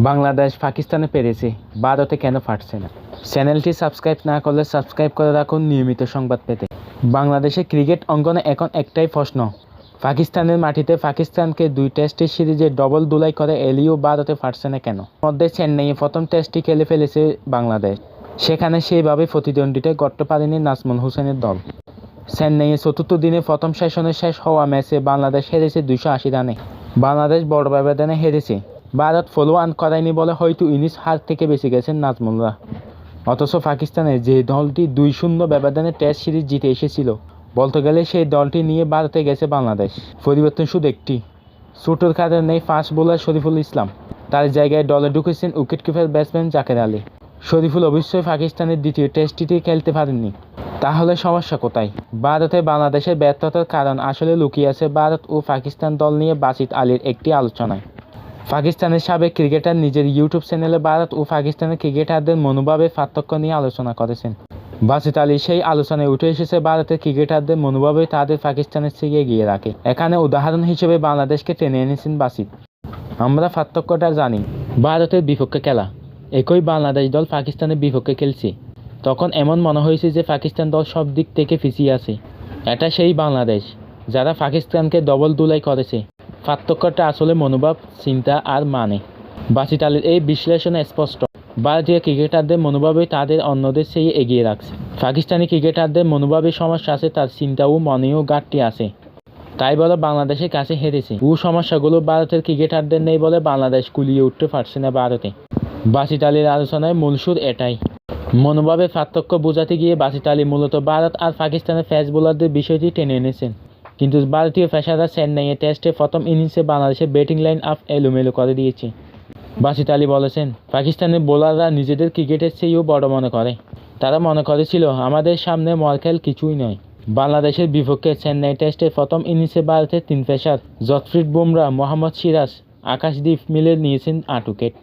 বাংলাদেশ পাকিস্তানে পেরেছে, ভারতে কেন পারছে না? চ্যানেলটি সাবস্ক্রাইব না করলে সাবস্ক্রাইব করে রাখুন নিয়মিত সংবাদ পেতে। বাংলাদেশের ক্রিকেট অঙ্গনে এখন একটাই প্রশ্ন, পাকিস্তানের মাটিতে পাকিস্তানকে 2 টেস্টের সিরিজে ডবল ধুলাই করে এলেও ভারতে পারছে না কেন? মধ্যে চেন্নাইয়ে প্রথম টেস্টটি খেলে ফেলেছে বাংলাদেশ, সেখানে সেইভাবে প্রতিদ্বন্দ্বিতায় গড়তে পারেনি নাজমুল হোসেনের দল। চেন্নাইয়ে চতুর্থ দিনে প্রথম সেশনে শেষ হওয়া ম্যাচে বাংলাদেশ হেরেছে 280 রানে। বাংলাদেশ বড় ব্যবধানে হেরেছে, ভারত ফলো অন করায়নি বলে হয়তো ইনিংস হার থেকে বেঁচে গেছেন নাজমুলরা। অথচ পাকিস্তানের যে দলটি 2-0 ব্যবধানে টেস্ট সিরিজ জিতে এসেছিল, বলতে গেলে সেই দলটি নিয়ে ভারতে গেছে বাংলাদেশ। পরিবর্তন শুধু একটি, ছোটোর কারণে নেই ফাস্ট বোলার শরীফুল ইসলাম, তার জায়গায় দলে ঢুকেছেন উইকেটকিপার ব্যাটসম্যান জাকের আলী। শরীফুল অবশ্যই পাকিস্তানের দ্বিতীয় টেস্টটিতে খেলতে পারেননি। তাহলে সমস্যা কোথায়? ভারতে বাংলাদেশের ব্যর্থতার কারণ আসলে লুকিয়ে আছে ভারত ও পাকিস্তান দল নিয়ে বাসিত আলীর একটি আলোচনায়। পাকিস্তানের সাবেক ক্রিকেটার নিজের ইউটিউব চ্যানেলে ভারত ও পাকিস্তানের ক্রিকেটারদের মনোভাবের পার্থক্য নিয়ে আলোচনা করেছেন। বাসিত আলী সেই আলোচনায় উঠে এসেছে ভারতের ক্রিকেটারদের মনোভাবে তাদের পাকিস্তানের থেকে এগিয়ে রাখে। এখানে উদাহরণ হিসেবে বাংলাদেশকে টেনে এনেছেন বাসিত। আমরা পার্থক্যটা জানি। ভারতের বিপক্ষে খেলা, একই বাংলাদেশ দল পাকিস্তানের বিপক্ষে খেলছে, তখন এমন মনে হয়েছে যে পাকিস্তান দল সব দিক থেকে পিছিয়ে আছে। এটা সেই বাংলাদেশ যারা পাকিস্তানকে ডবল ধুলাই করেছে। পার্থক্যটা আসলে মনোভাব, চিন্তা আর মানে। বাসিত আলীর এই বিশ্লেষণে স্পষ্ট, ভারতীয় ক্রিকেটারদের মনোভাবই তাদের অন্যদের চেয়ে এগিয়ে রাখছে। পাকিস্তানি ক্রিকেটারদের মনোভাবের সমস্যা আছে, তার চিন্তা ও মনেও ঘাটতি আছে, তাই বলে বাংলাদেশের কাছে হেরেছে। ও সমস্যাগুলো ভারতের ক্রিকেটারদের নেই বলে বাংলাদেশ কুলিয়ে উঠতে পারছে না ভারতে। বাসিত আলীর আলোচনায় মূল সুর এটাই। মনোভাবের পার্থক্য বোঝাতে গিয়ে বাসিত আলী মূলত ভারত আর পাকিস্তানের ফাস্ট বোলারদের বিষয়টি টেনে এনেছেন। কিন্তু ভারতীয় পেসাররা চেন্নাইয়ে টেস্টে প্রথম ইনিংসে বাংলাদেশের ব্যাটিং লাইন আপ এলোমেলো করে দিয়েছে। বাসিত আলী বলেছেন, পাকিস্তানের বোলাররা নিজেদের ক্রিকেটের চেয়েও বড় মনে করে। তারা মনে করেছিল আমাদের সামনে মরকেল কিছুই নয়। বাংলাদেশের বিপক্ষে চেন্নাই টেস্টের প্রথম ইনিংসে ভারতের 3 পেসার জসপ্রীত বুমরাহ, মোহাম্মদ সিরাজ, আকাশদীপ মিলে নিয়েছেন 8 উইকেট।